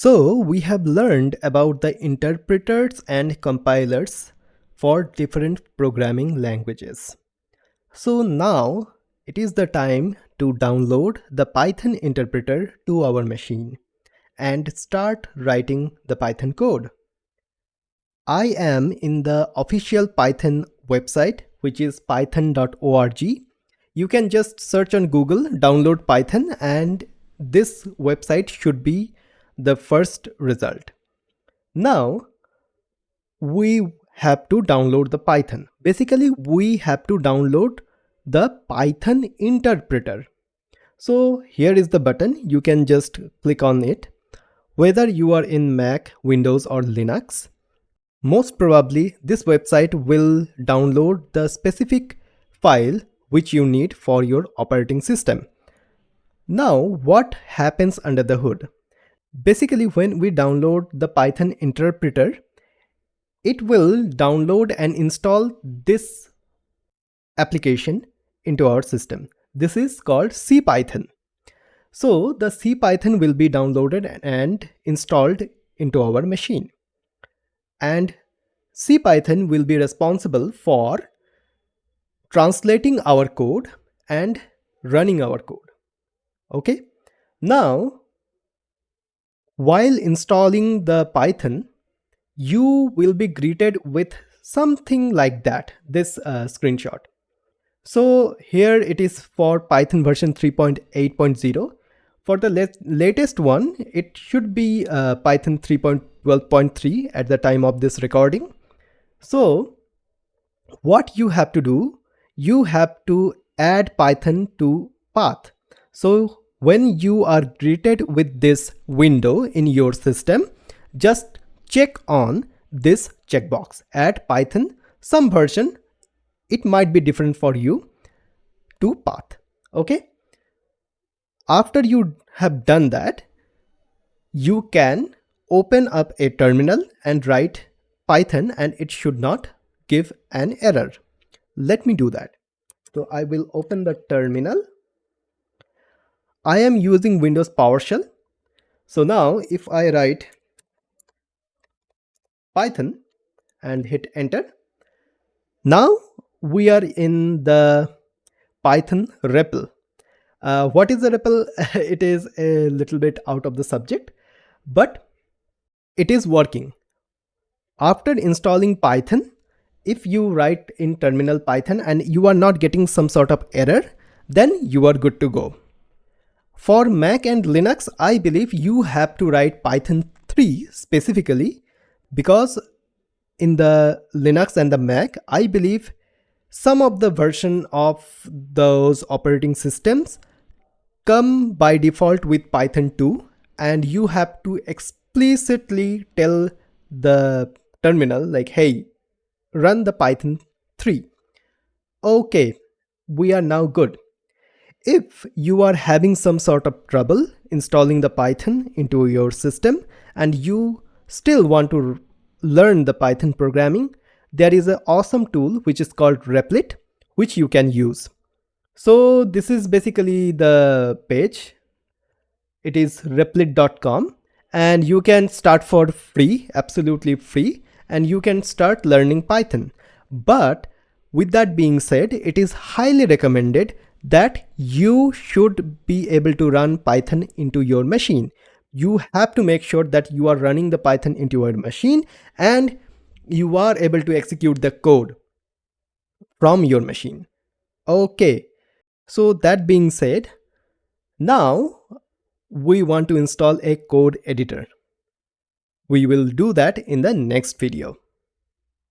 So we have learned about the interpreters and compilers for different programming languages. So now it is the time to download the Python interpreter to our machine and start writing the Python code. I am in the official Python website, which is python.org. You can just search on Google, download Python, and this website should be the first result. Now we have to download the Python. Basically, we have to download the Python interpreter. So here is the button. You can just click on it. Whether you are in Mac, Windows, or Linux, most probably this website will download the specific file which you need for your operating system. Now, what happens under the hood? Basically, when we download the Python interpreter, it will download and install this application into our system. This is called CPython. So the CPython will be downloaded and installed into our machine. And CPython will be responsible for translating our code and running our code. Okay. Now, while installing the Python, you will be greeted with something like that, this screenshot. So here it is for Python version 3.8.0. For the latest one, it should be Python 3.12.3 at the time of this recording. So what you have to do, you have to add Python to path. So when you are greeted with this window in your system, just check on this checkbox, add Python, some version, it might be different for you, to path. Okay. After you have done that, you can open up a terminal and write Python, and it should not give an error. Let me do that. So I will open the terminal. I am using Windows PowerShell. So now if I write Python and hit enter, now we are in the Python REPL. What is a REPL? It is a little bit out of the subject, but it is working. After installing Python, if you write in terminal Python and you are not getting some sort of error, then you are good to go. For Mac and Linux, I believe you have to write Python 3 specifically, because in the Linux and the Mac, I believe some of the version of those operating systems come by default with Python 2, and you have to explicitly tell the terminal like, hey, run the Python 3. Okay, we are now good. If you are having some sort of trouble installing the Python into your system and you still want to learn the Python programming, there is an awesome tool which is called Replit, which you can use. So this is basically the page. It is replit.com, and you can start for free, absolutely free, and you can start learning Python. But with that being said, it is highly recommended that you should be able to run Python into your machine. You have to make sure that you are running the Python into your machine and you are able to execute the code from your machine. Okay, so that being said, now we want to install a code editor. We will do that in the next video.